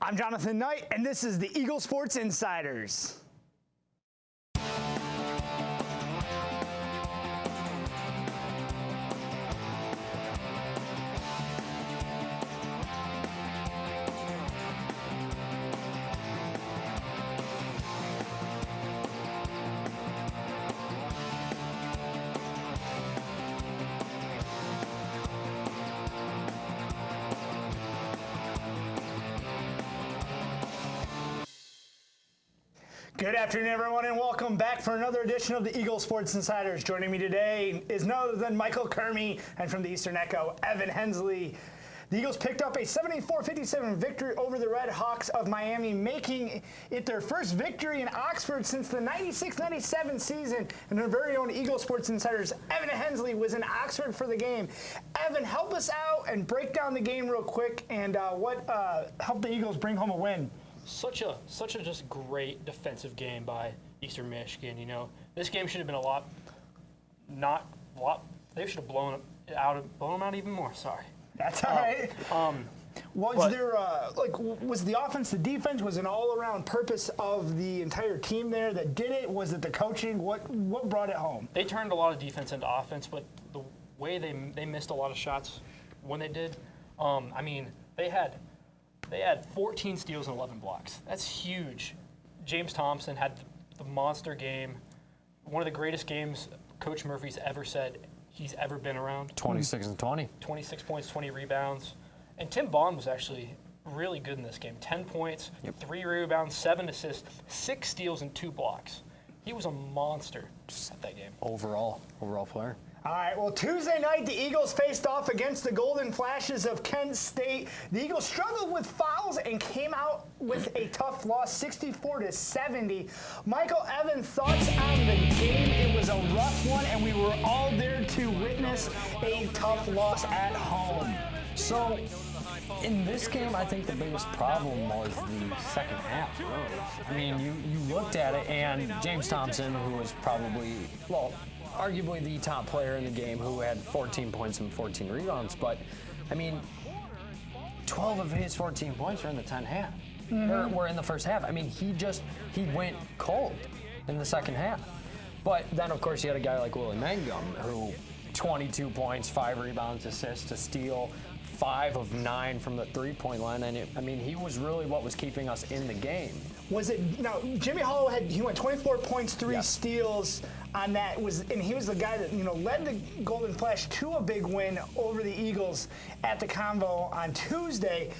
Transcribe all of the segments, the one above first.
I'm Jonathan Knight, and this is the Eagle Sports Insiders. Good afternoon, everyone, and welcome back for another edition of the Eagle Sports Insiders. Joining me today is none other than Michael Kermy, and from the Eastern Echo, Evan Hensley. The Eagles picked up a 74-57 victory over the Red Hawks of Miami, making it their first victory in Oxford since the 96-97 season. And our very own Eagle Sports Insiders, Evan Hensley, was in Oxford for the game. Evan, help us out and break down the game real quick, and what helped the Eagles bring home a win. Such a just great defensive game by Eastern Michigan. You know, this game should have been they should have blown them out even more. Sorry. That's all right. Was the offense, the defense, was an all-around purpose of the entire team there that did it? Was it the coaching? What brought it home? They turned a lot of defense into offense, but the way they missed a lot of shots when they did, they had 14 steals and 11 blocks. That's huge. James Thompson had the monster game, one of the greatest games Coach Murphy's ever said he's ever been around. 26 and 20. 26 points, 20 rebounds. And Tim Bond was actually really good in this game. 10 points, 3 rebounds, 7 assists, 6 steals, and 2 blocks. He was a monster at that game. Overall player. All right, well, Tuesday night, the Eagles faced off against the Golden Flashes of Kent State. The Eagles struggled with fouls and came out with a tough loss, 64-70. Michael, Evan, thoughts on the game? It was a rough one, and we were all there to witness a tough loss at home. So, in this game, I think the biggest problem was the second half, really. I mean, you looked at it, and James Thompson, who was probably, arguably the top player in the game, who had 14 points and 14 rebounds, but, I mean, 12 of his 14 points were in the 10 half. Or were in the first half. I mean, he went cold in the second half. But then, of course, you had a guy like Willie Mangum, who 22 points, 5 rebounds, assists, a steal, 5 of 9 from the three-point line, and he was really what was keeping us in the game. Jimmy Hollow went 24 points, 3 steals on that, and he was the guy that led the Golden Flash to a big win over the Eagles at the Convo on Tuesday.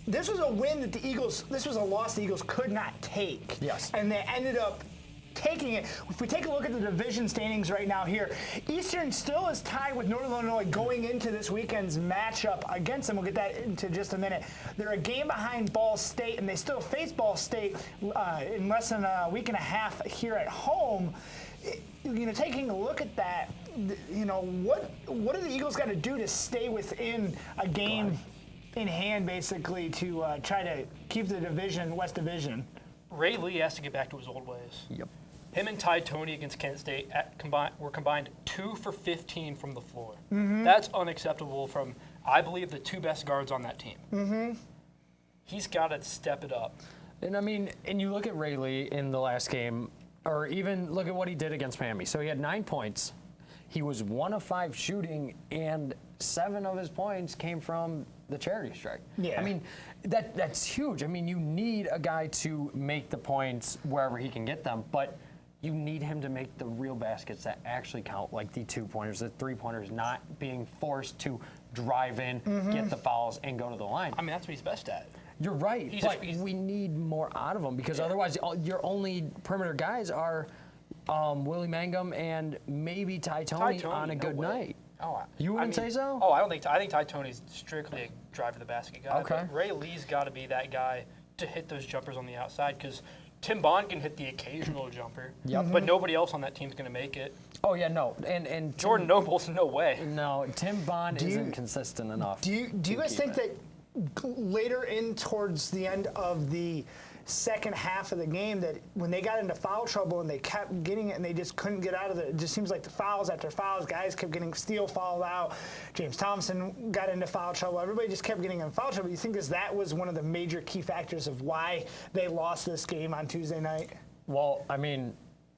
This was a win that this was a loss the Eagles could not take. Yes. And they ended up taking it. If we take a look at the division standings right now here, Eastern still is tied with Northern Illinois going into this weekend's matchup against them. We'll get that into just a minute. They're a game behind Ball State, and they still face Ball State in less than a week and a half here at home. Taking a look at that, what do the Eagles got to do to stay within a game in hand, basically, to try to keep the West Division? Ray Lee has to get back to his old ways. Yep. Him and Ty Toney against Kent State were combined 2 for 15 from the floor. That's unacceptable from, I believe, the 2 best guards on that team. He's got to step it up. And you look at Ray Lee in the last game, or even look at what he did against Miami. So he had 9 points. He was 1 of 5 shooting, and 7 of his points came from the charity strike. Yeah. That's huge. You need a guy to make the points wherever he can get them, but you need him to make the real baskets that actually count, like the 2-pointers, the 3-pointers, not being forced to drive in, get the fouls, and go to the line. That's what he's best at. You're right, but we need more out of him, because otherwise your only perimeter guys are Willie Mangum and maybe Ty Toney on a good night. You wouldn't say so? I think Ty Toney's strictly a drive to the basket guy. Okay. But Ray Lee's got to be that guy to hit those jumpers on the outside, because Tim Bond can hit the occasional jumper, but nobody else on that team's going to make it. Oh, yeah, no. And Jordan Noble's no way. No, Tim Bond isn't consistent enough. Do you guys think that later in towards the end of the second half of the game that when they got into foul trouble and they kept getting it and they just couldn't get out of it. It just seems like the fouls after fouls, guys kept getting Steele fouled out. James Thompson got into foul trouble. Everybody just kept getting in foul trouble. You think that was one of the major key factors of why they lost this game on Tuesday night? Well, I mean,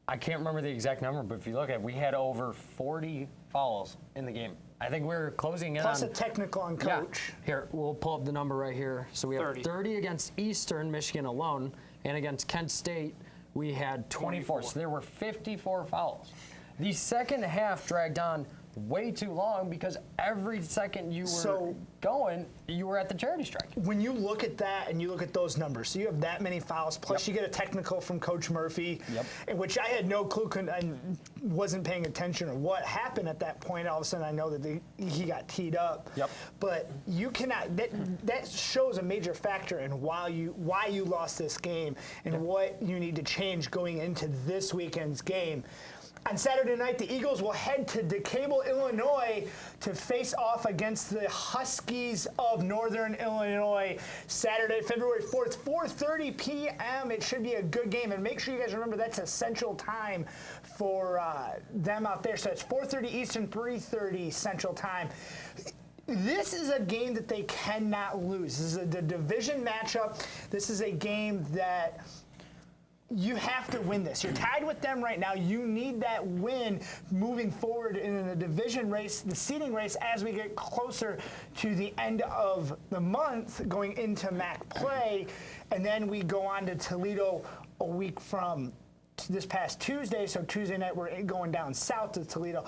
I can't remember the exact number, but if you look at it, we had over 40 fouls in the game. I think we're closing in Plus on... a technical on Yeah. coach. Here, we'll pull up the number right here. So we have 30 against Eastern Michigan alone, and against Kent State, we had 24. So there were 54 fouls. The second half dragged on way too long because every second you were going, you were at the charity strike. When you look at that and you look at those numbers, so you have that many fouls, plus you get a technical from Coach Murphy, in which I had no clue, I wasn't paying attention or what happened at that point. All of a sudden I know that he got teed up. But you cannot, that shows a major factor in why you lost this game and what you need to change going into this weekend's game. On Saturday night, the Eagles will head to DeKalb, Illinois to face off against the Huskies of Northern Illinois. Saturday, February 4th, 4:30 p.m. It should be a good game. And make sure you guys remember that's a Central Time for them out there. So it's 4:30 Eastern, 3:30 Central Time. This is a game that they cannot lose. This is the division matchup. This is a game that you have to win this. You're tied with them right now. You need that win moving forward in the division race, the seeding race, as we get closer to the end of the month, going into MAC play. And then we go on to Toledo a week from this past Tuesday. So Tuesday night, we're going down south to Toledo.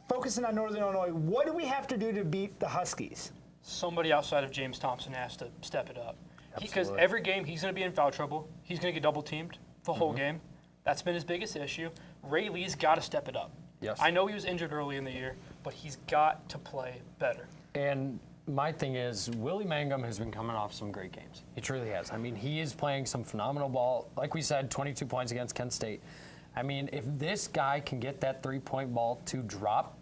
Focusing on Northern Illinois, what do we have to do to beat the Huskies? Somebody outside of James Thompson has to step it up. Because every game, he's going to be in foul trouble. He's going to get double-teamed the whole game. That's been his biggest issue. Ray Lee's got to step it up. I know he was injured early in the year, but he's got to play better. And my thing is, Willie Mangum has been coming off some great games. He truly has. I mean, he is playing some phenomenal ball. Like we said, 22 points against Kent State. I mean, if this guy can get that three-point ball to drop,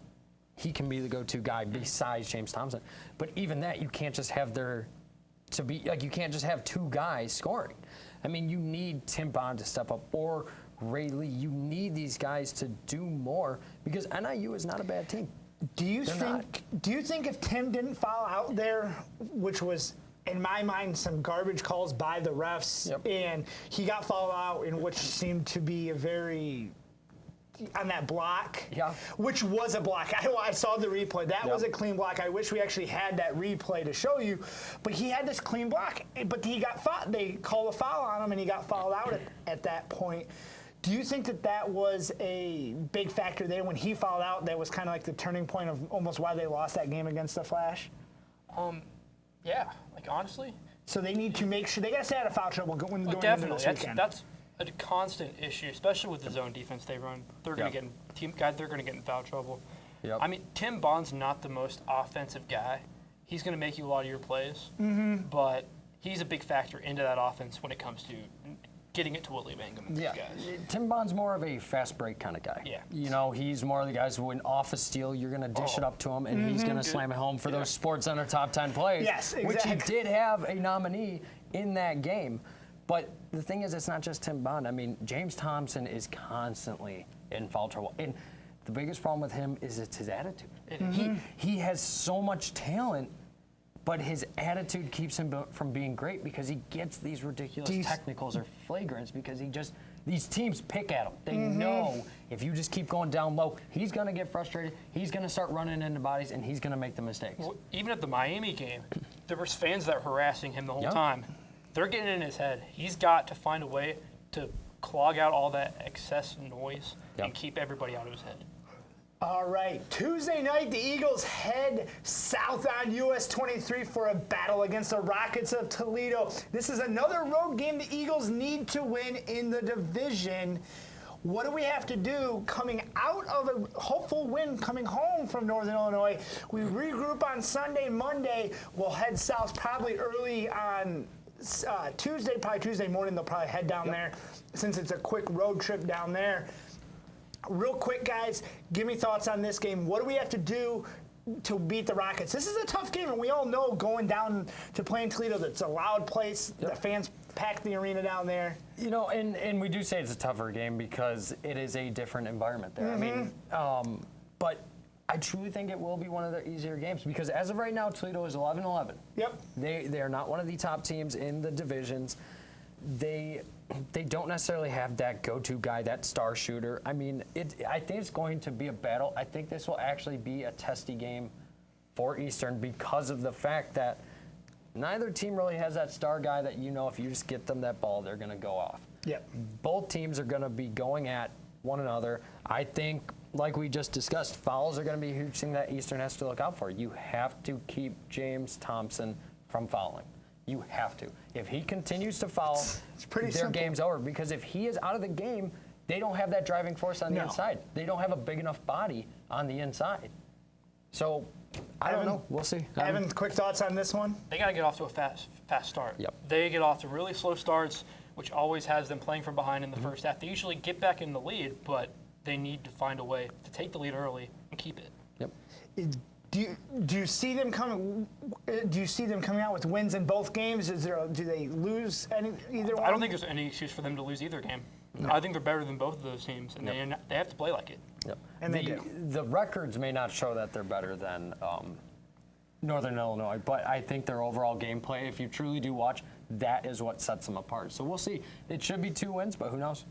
he can be the go-to guy besides James Thompson. But even that, you can't just have you can't just have two guys scoring. I mean, you need Tim Bond to step up or Ray Lee. You need these guys to do more because NIU is not a bad team. Do you think if Tim didn't foul out there, which was in my mind some garbage calls by the refs, and he got fouled out in which seemed to be a very on that block, which was a block. I saw the replay. That was a clean block. I wish we actually had that replay to show you. But he had this clean block. But he got fouled. They called a foul on him, and he got fouled out at that point. Do you think that was a big factor there when he fouled out? That was kind of like the turning point of almost why they lost that game against the Flash? Yeah, like honestly. So they need to make sure they got to stay out of foul trouble going into this weekend. That's a constant issue, especially with the zone defense they run. They're going to they're going to get in foul trouble. I mean, Tim Bond's not the most offensive guy. He's going to make you a lot of your plays, but he's a big factor into that offense when it comes to getting it to Willie Mangum and these guys. Tim Bond's more of a fast break kind of guy. You know, he's more of the guys who, when off a steal, you're going to dish it up to him, and he's going to slam it home for those Sports Center top 10 plays. Yes, exactly. Which he did have a nominee in that game. But the thing is, it's not just Tim Bond. I mean, James Thompson is constantly in foul trouble. And the biggest problem with him is it's his attitude. He has so much talent, but his attitude keeps him from being great because he gets these ridiculous technicals or flagrants because these teams pick at him. They know if you just keep going down low, he's going to get frustrated, he's going to start running into bodies, and he's going to make the mistakes. Well, even at the Miami game, there was fans that were harassing him the whole time. They're getting in his head. He's got to find a way to clog out all that excess noise and keep everybody out of his head. All right, Tuesday night, the Eagles head south on US 23 for a battle against the Rockets of Toledo. This is another road game the Eagles need to win in the division. What do we have to do coming out of a hopeful win coming home from Northern Illinois? We regroup on Sunday, Monday. We'll head south probably early on Tuesday, probably Tuesday morning. They'll probably head down there since it's a quick road trip down there. Real quick, guys, give me thoughts on this game. What do we have to do to beat the Rockets. This is a tough game, and we all know going down to play in Toledo, that's a loud place. Yep. The fans pack the arena down there. You know, and we do say it's a tougher game because it is a different environment there. I mean, but I truly think it will be one of the easier games because as of right now, Toledo is 11-11. Yep. They are not one of the top teams in the divisions. They don't necessarily have that go-to guy, that star shooter. I mean, I think it's going to be a battle. I think this will actually be a testy game for Eastern because of the fact that neither team really has that star guy that you know if you just get them that ball, they're going to go off. Yep. Both teams are going to be going at one another. I think, like we just discussed, fouls are going to be a huge thing that Eastern has to look out for. You have to keep James Thompson from fouling. You have to. If he continues to foul, it's pretty their simple. game's over. Because if he is out of the game, they don't have that driving force on the No. inside. They don't have a big enough body on the inside. So, I don't Evan? know. We'll see. Evan, quick thoughts on this one? They got to get off to a fast start. Yep. They get off to really slow starts, which always has them playing from behind in the first half. They usually get back in the lead, but they need to find a way to take the lead early and keep it. Yep. Do you see them coming? Do you see them coming out with wins in both games? Do they lose either one? I don't think there's any excuse for them to lose either game. I think they're better than both of those teams, and they have to play like it. Yep. And they do. The records may not show that they're better than Northern Illinois, but I think their overall gameplay, if you truly do watch, that is what sets them apart. So we'll see. It should be 2 wins, but who knows?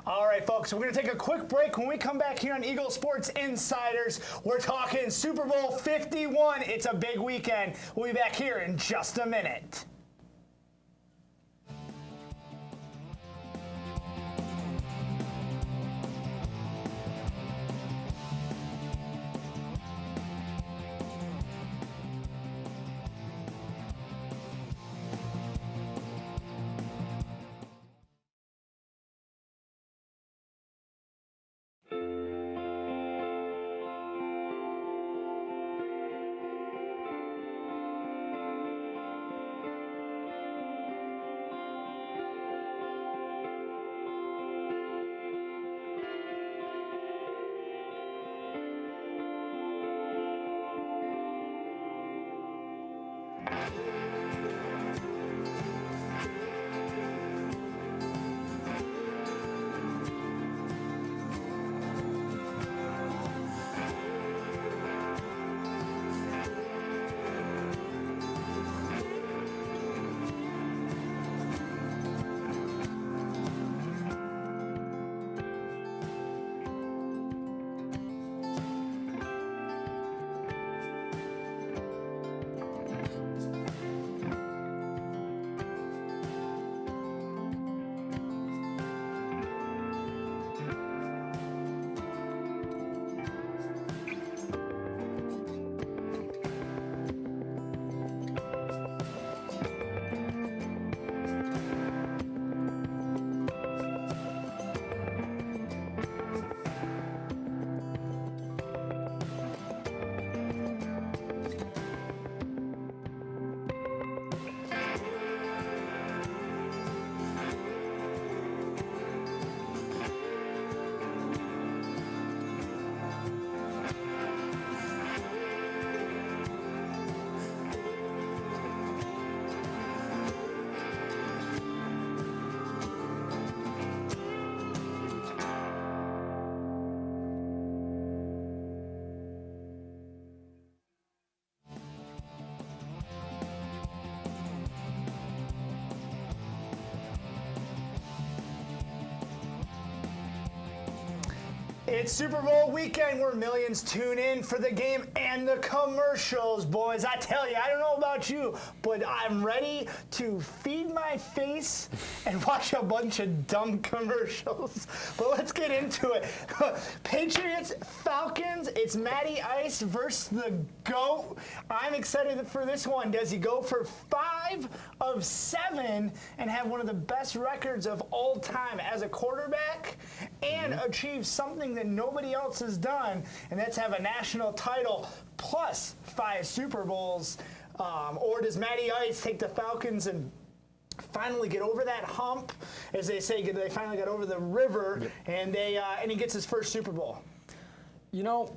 All right, folks, we're going to take a quick break. When we come back here on Eagle Sports Insiders, we're talking Super Bowl 51. It's a big weekend. We'll be back here in just a minute. It's Super Bowl weekend where millions tune in for the game and the commercials, boys. I tell you, I don't know about you, but I'm ready to feed my face and watch a bunch of dumb commercials. But let's get into it. Patriots, Falcons, it's Matty Ice versus the GOAT. I'm excited for this one. Does he go for 5 of 7 and have one of the best records of all time as a quarterback and achieve something that nobody else has done, and that's have a national title plus 5 Super Bowls? Or does Matty Ice take the Falcons and finally get over that hump, as they say, they finally got over the river, and he gets his first Super Bowl? You know,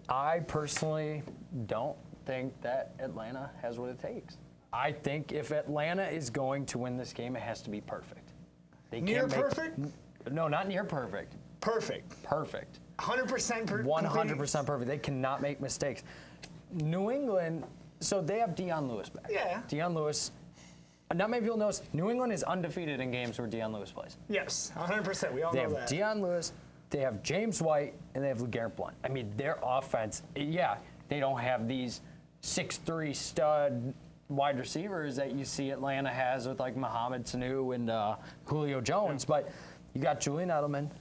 I personally don't think that Atlanta has what it takes. I think if Atlanta is going to win this game, it has to be perfect. They Near can't make- perfect? No, not near perfect. Perfect. Perfect. 100% 100% perfect. They cannot make mistakes. New England, so they have Deion Lewis back. Yeah. Deion Lewis. Not many people know this. New England is undefeated in games where Deion Lewis plays. Yes, 100%. We all They know have that. Deion Lewis, they have James White, and they have LeGarrette Blount. I mean, their offense, yeah, they don't have these 6'3" stud wide receivers that you see Atlanta has with like Mohamed Sanu and Julio Jones, but you got Julian Edelman,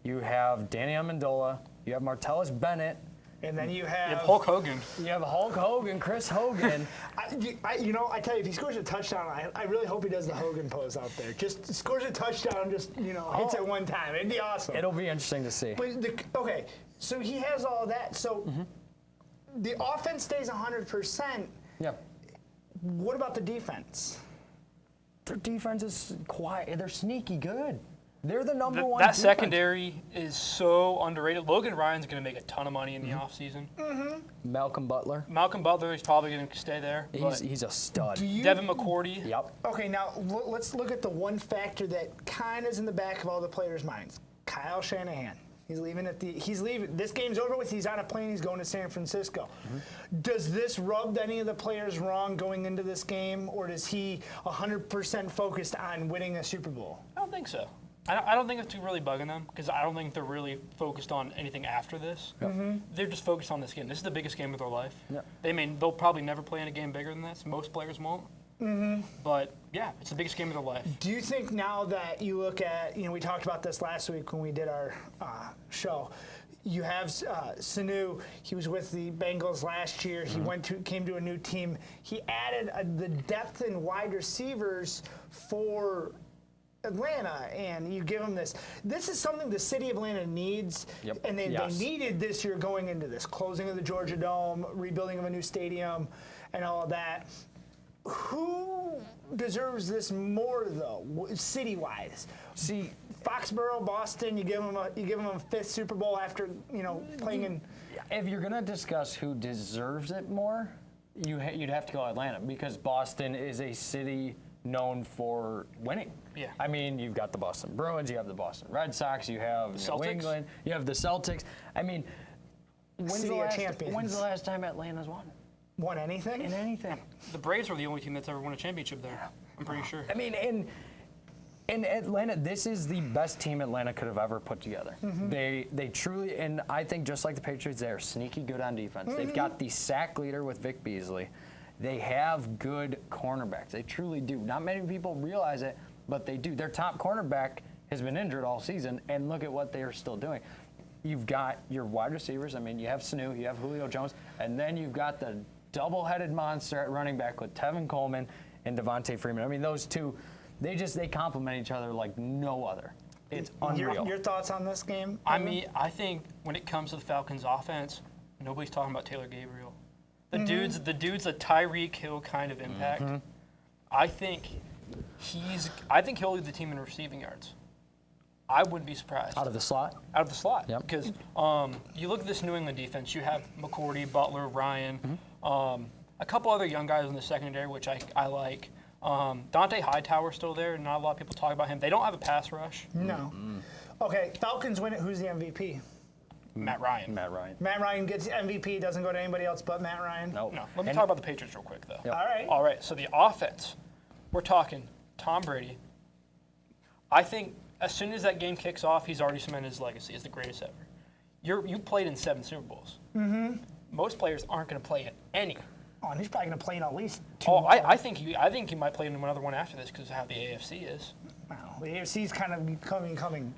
you have Danny Amendola, you have Martellus Bennett, And then you You have have Hulk Hogan. you have Hulk Hogan, Chris Hogan. I tell you, if he scores a touchdown, I really hope he does the Hogan pose out there. Just scores a touchdown, just hits it one time. It'd be awesome. It'll be interesting to see. But okay, so he has all that. So the offense stays 100%. Yeah. What about the defense? Their defense is quiet. They're sneaky good. They're the number one That defense. secondary is so underrated. Logan Ryan's going to make a ton of money in the offseason. Malcolm Butler. Malcolm Butler is probably going to stay there. But He's a stud. Devin McCourty. Yep. Okay, now let's look at the one factor that kind of is in the back of all the players' minds. Kyle Shanahan. He's leaving he's leaving. This game's over with. He's on a plane. He's going to San Francisco. Does this rub any of the players wrong going into this game, or does he 100% focused on winning a Super Bowl? I don't think so. I don't think it's really bugging them because I don't think they're really focused on anything after this. They're just focused on this game. This is the biggest game of their life. Yep. They'll probably never play in a game bigger than this. Most players won't. But yeah, it's the biggest game of their life. Do you think now that you look at, we talked about this last week when we did our show. You have Sanu. He was with the Bengals last year. He came to a new team. He added the depth in wide receivers for Atlanta, and you give them this. This is something the city of Atlanta needs, Yep. and they Yes. needed this year going into this closing of the Georgia Dome, rebuilding of a new stadium, and all of that. Who deserves this more, though, city-wise? See, Foxborough, Boston. You give them a fifth Super Bowl after playing in. if you're gonna discuss who deserves it more, you'd have to go Atlanta because Boston is a city known for winning. Yeah. I mean, you've got the Boston Bruins, you have the Boston Red Sox, you have New Celtics. England, you have the Celtics. I mean, when's City of champions. when's the last time Atlanta's won Won anything? in anything? The Braves are the only team that's ever won a championship there. I'm pretty sure. I mean, in Atlanta, this is the best team Atlanta could have ever put together. They truly, and I think just like the Patriots, they're sneaky good on defense. They've got the sack leader with Vic Beasley. They have good cornerbacks. They truly do. Not many people realize it, but they do. Their top cornerback has been injured all season, and look at what they are still doing. You've got your wide receivers. I mean, you have Sanu, you have Julio Jones, and then you've got the double-headed monster at running back with Tevin Coleman and Devontae Freeman. I mean, those two, they complement each other like no other. It's unreal. Your thoughts on this game? I mean, I think when it comes to the Falcons' offense, nobody's talking about Taylor Gabriel. The dude's a Tyreek Hill kind of impact. I think he'll lead the team in receiving yards. I wouldn't be surprised. Out of the slot? Out of the slot. Yep. Because you look at this New England defense, you have McCourty, Butler, Ryan, a couple other young guys in the secondary, which I like. Dante Hightower's still there. Not a lot of people talk about him. They don't have a pass rush. No. Okay, Falcons win it. Who's the MVP? Matt Ryan. Matt Ryan. Matt Ryan gets MVP. Doesn't go to anybody else but Matt Ryan. Nope. No. Let me talk about the Patriots real quick, though. Yep. All right. All right, so the offense, we're talking Tom Brady. I think as soon as that game kicks off, he's already cemented his legacy as the greatest ever. You played in 7 Super Bowls. Most players aren't going to play in any. Oh, and he's probably going to play in at least 2 Oh, more. I think he might play in another one after this because of how the AFC is. Wow, the AFC's kind of coming.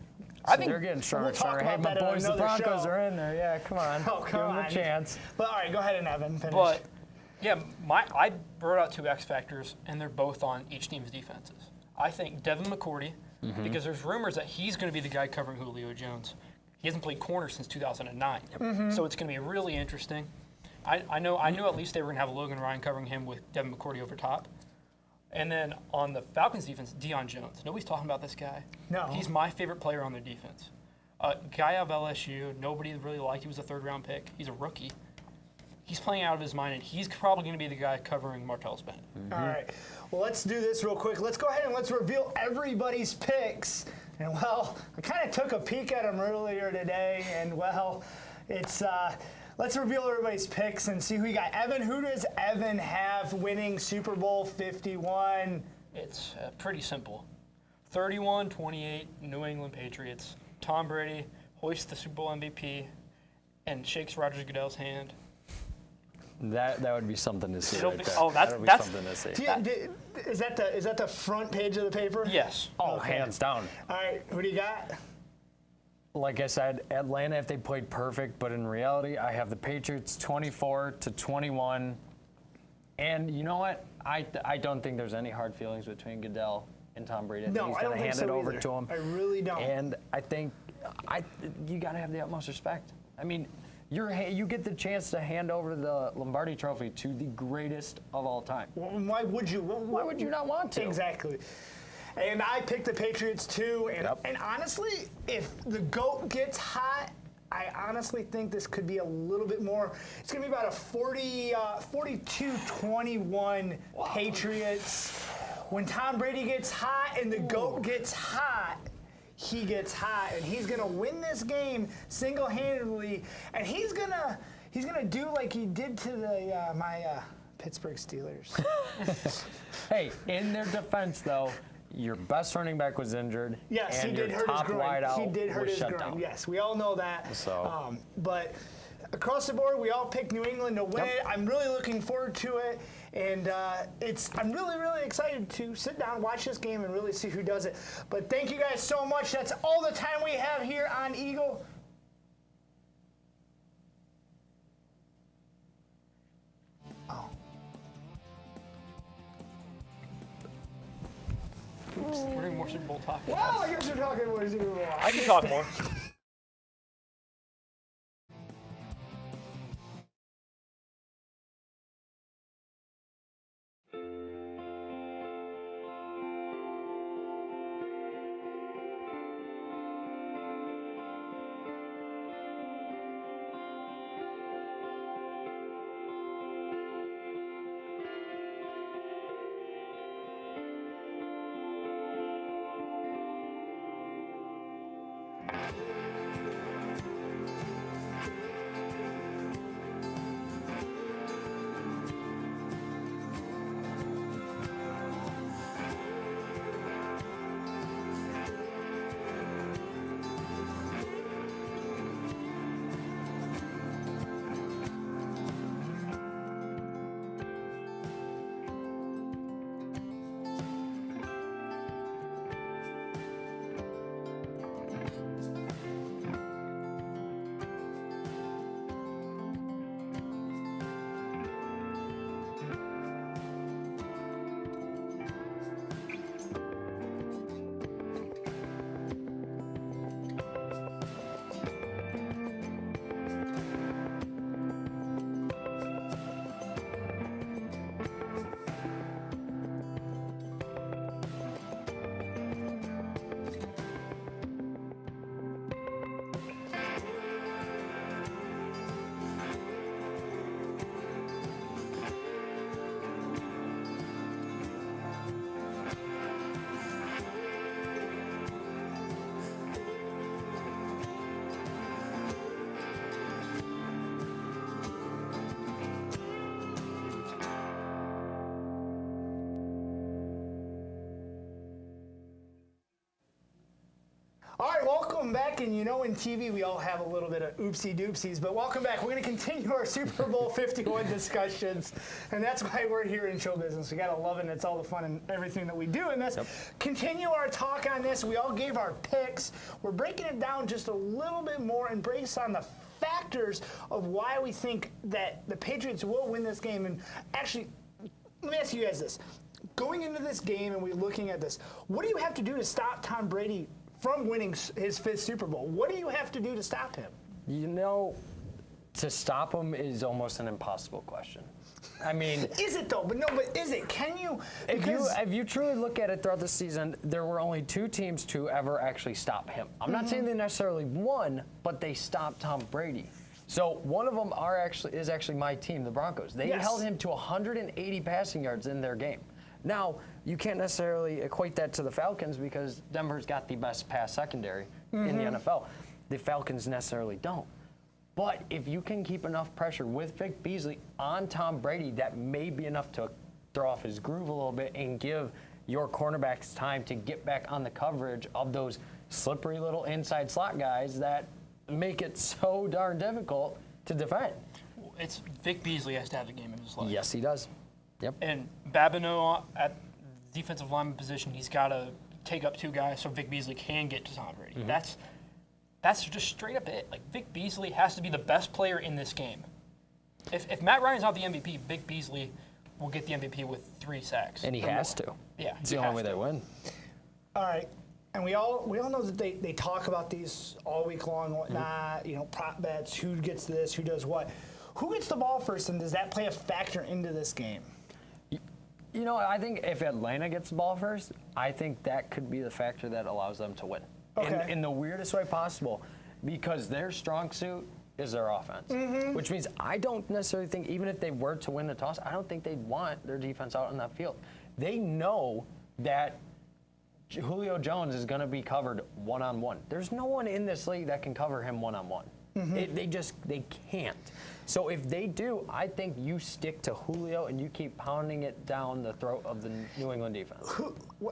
I think They're getting stronger. We'll talk Hey, about my that on boys, the another Broncos show. are in there. Yeah, come on. Oh, Give come them on. a chance. But all right, go ahead and Evan finish. But yeah, I brought out 2 X factors, and they're both on each team's defenses. I think Devin McCourty, because there's rumors that he's going to be the guy covering Julio Jones. He hasn't played corner since 2009, so it's going to be really interesting. I knew at least they were going to have Logan Ryan covering him with Devin McCourty over top. And then on the Falcons defense, Deion Jones. Nobody's talking about this guy. No. He's my favorite player on their defense. Guy of LSU, nobody really liked. He was a third-round pick. He's a rookie. He's playing out of his mind, and he's probably going to be the guy covering Martellus Bennett. All right. Well, let's do this real quick. Let's go ahead and let's reveal everybody's picks. And, well, I kind of took a peek at them earlier today, and, well, it's let's reveal everybody's picks and see who you got. Evan, who does Evan have winning Super Bowl 51? It's pretty simple. 31-28, New England Patriots. Tom Brady hoists the Super Bowl MVP and shakes Roger Goodell's hand. That would be something to see. It'll Right be- there. oh, that's- That would be that's- something to see. Is that the front page of the paper? Yes. Oh, Okay. hands down. All right. Who do you got? Like I said, Atlanta, if they played perfect, but in reality, I have the Patriots 24-21. And you know what? I don't think there's any hard feelings between Goodell and Tom Brady. No, He's I going don't to think hand so it over either. to him. I really don't. And I think you got to have the utmost respect. I mean, you get the chance to hand over the Lombardi Trophy to the greatest of all time. Why would you? Why would you not want to? Exactly. And I picked the Patriots too. And, Yep. and honestly, if the GOAT gets hot, I honestly think this could be a little bit more. It's going to be about a 42-21 Patriots. When Tom Brady gets hot and the GOAT gets hot, he gets hot, and he's going to win this game single-handedly. And he's gonna do like he did to my Pittsburgh Steelers. Hey, in their defense, though, your best running back was injured. Yes, and he did your hurt his top groin. wideout He did hurt was his shut groin. down. Yes, we all know that. So- But across the board, we all picked New England to win Yep. it. I'm really looking forward to it, and I'm really, really excited to sit down, watch this game, and really see who does it. But thank you guys so much. That's all the time we have here on Eagle. We're doing more Super Bowl talk. Well, I guess we're talking more Super Bowl. I can talk more. All right, welcome back. And you know, in TV, we all have a little bit of oopsie doopsies, but welcome back. We're going to continue our Super Bowl 51 discussions, and that's why we're here in show business. We got to love it, and it's all the fun and everything that we do in this. Yep. Continue our talk on this. We all gave our picks. We're breaking it down just a little bit more and based on the factors of why we think that the Patriots will win this game. And actually, let me ask you guys this. Going into this game and we're looking at this, what do you have to do to stop Tom Brady from winning his 5th Super Bowl? What do you have to do to stop him? You know, to stop him is almost an impossible question. I mean, Is it though? But is it? Can you? if you truly look at it throughout the season, there were only 2 teams to ever actually stop him. I'm not saying they necessarily won, but they stopped Tom Brady. So one of them is actually my team, the Broncos. They Yes. held him to 180 passing yards in their game. Now, you can't necessarily equate that to the Falcons because Denver's got the best pass secondary in the NFL. The Falcons necessarily don't. But if you can keep enough pressure with Vic Beasley on Tom Brady, that may be enough to throw off his groove a little bit and give your cornerbacks time to get back on the coverage of those slippery little inside slot guys that make it so darn difficult to defend. It's Vic Beasley has to have the game of his life. Yes, he does. Yep. And Babineau at defensive lineman position, he's got to take up 2 guys so Vic Beasley can get to Tom Brady. That's just straight up it. Like, Vic Beasley has to be the best player in this game. If Matt Ryan's not the MVP, Vic Beasley will get the MVP with 3 sacks. And he or has more. to. Yeah, It's he the only has way to. they win. All right. And we all know that they talk about these all week long and whatnot, prop bets, who gets this, who does what. Who gets the ball first, and does that play a factor into this game? I think if Atlanta gets the ball first, I think that could be the factor that allows them to win. Okay. In the weirdest way possible, because their strong suit is their offense. Which means I don't necessarily think, even if they were to win the toss, I don't think they'd want their defense out on that field. They know that Julio Jones is going to be covered one-on-one. There's no one in this league that can cover him one-on-one. They can't. So if they do, I think you stick to Julio and you keep pounding it down the throat of the New England defense.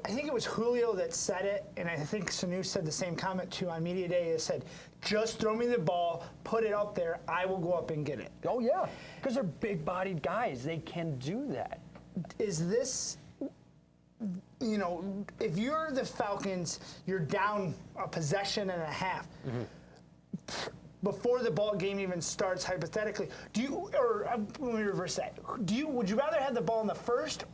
I think it was Julio that said it, and I think Sanu said the same comment too on Media Day. He said, just throw me the ball, put it up there, I will go up and get it. Oh, yeah, because they're big-bodied guys. They can do that. Is this, if you're the Falcons, you're down a possession and a half. Before the ball game even starts, hypothetically, let me reverse that. Would you rather have the ball in the first,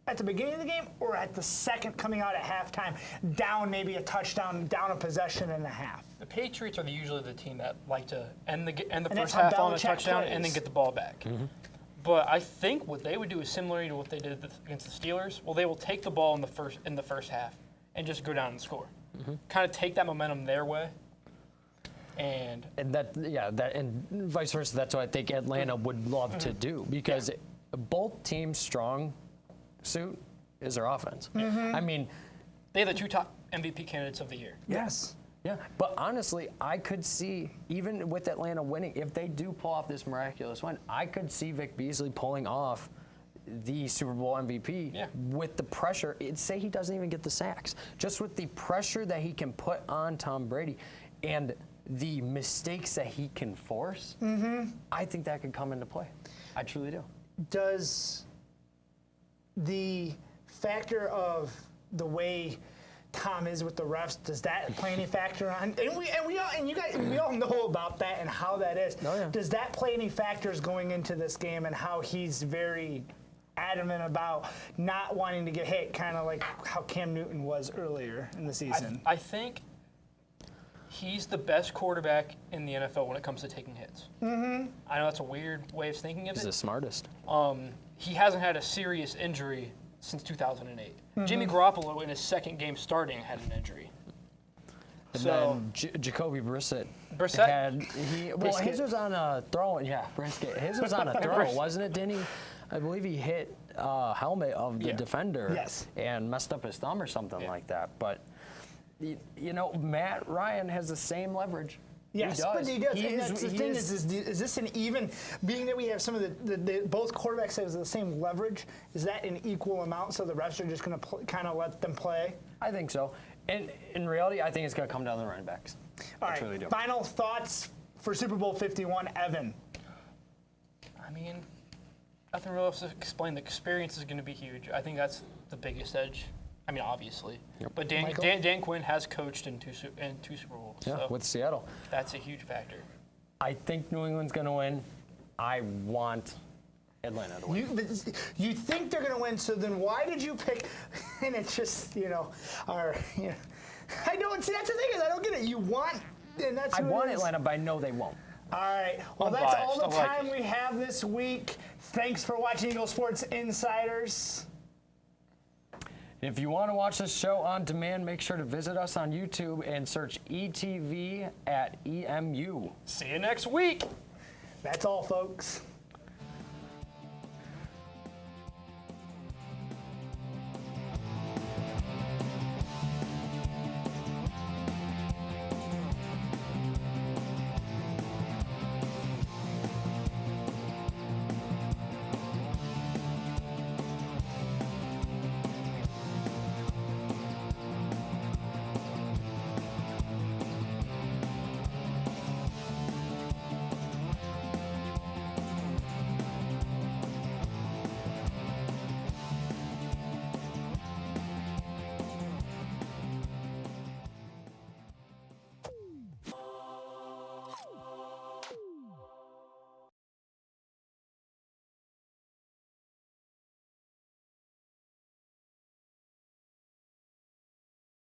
at the beginning of the game, or at the second coming out at halftime, down maybe a touchdown, down a possession and a half? The Patriots are usually the team that like to end the And first that's how half on a Belichick touchdown and then plays. get the ball back. But I think what they would do is similar to what they did against the Steelers. Well, they will take the ball in the first half and just go down and score. Kind of take that momentum their way. And And vice versa. That's what I think Atlanta would love to do because both teams' strong suit is their offense. I mean, they have the 2 top MVP candidates of the year. Yes. yeah, but honestly, I could see, even with Atlanta winning, if they do pull off this miraculous win, I could see Vic Beasley pulling off the Super Bowl MVP with the pressure. Say he doesn't even get the sacks. Just with the pressure that he can put on Tom Brady and the mistakes that he can force, I think that could come into play. I truly do. Does the factor of the way Tom is with the refs, does that play any factor on? And we all know about that and how that is. Oh, yeah. Does that play any factors going into this game and how he's very adamant about not wanting to get hit, kind of like how Cam Newton was earlier in the season? I think he's the best quarterback in the NFL when it comes to taking hits. I know that's a weird way of thinking of He's it. the smartest. He hasn't had a serious injury since 2008. Jimmy Garoppolo in his second game starting had an injury. And So then Jacoby Brissett Brissett? had his was on a throw. Yeah, Brisket. His was on a throw, wasn't it? Didn't he? I believe he hit helmet of the defender Yes. and messed up his thumb or something like that. But Matt Ryan has the same leverage. Yes, he does. but he does. And that's the thing is this an even, being that we have some of the both quarterbacks have the same leverage, is that an equal amount so the refs are just going to kind of let them play? I think so. And in reality, I think it's going to come down to the running backs. All I right, truly do. final thoughts for Super Bowl 51, Evan. I mean, nothing really else to explain. The experience is going to be huge. I think that's the biggest edge. I mean, obviously. But Dan Quinn has coached in two Super Bowls. Yeah, so with Seattle. that's a huge factor. I think New England's going to win. I want Atlanta to win. You think they're going to win, so then why did you pick? And it's just, I don't see. That's the thing is I don't get it. You want, and that's I who it want is. Atlanta, but I know they won't. All right. Well, that's all the Unbiased. I like time we have this week. Thanks for watching Eagle Sports Insiders. If you want to watch this show on demand, make sure to visit us on YouTube and search ETV at EMU. See you next week. That's all, folks.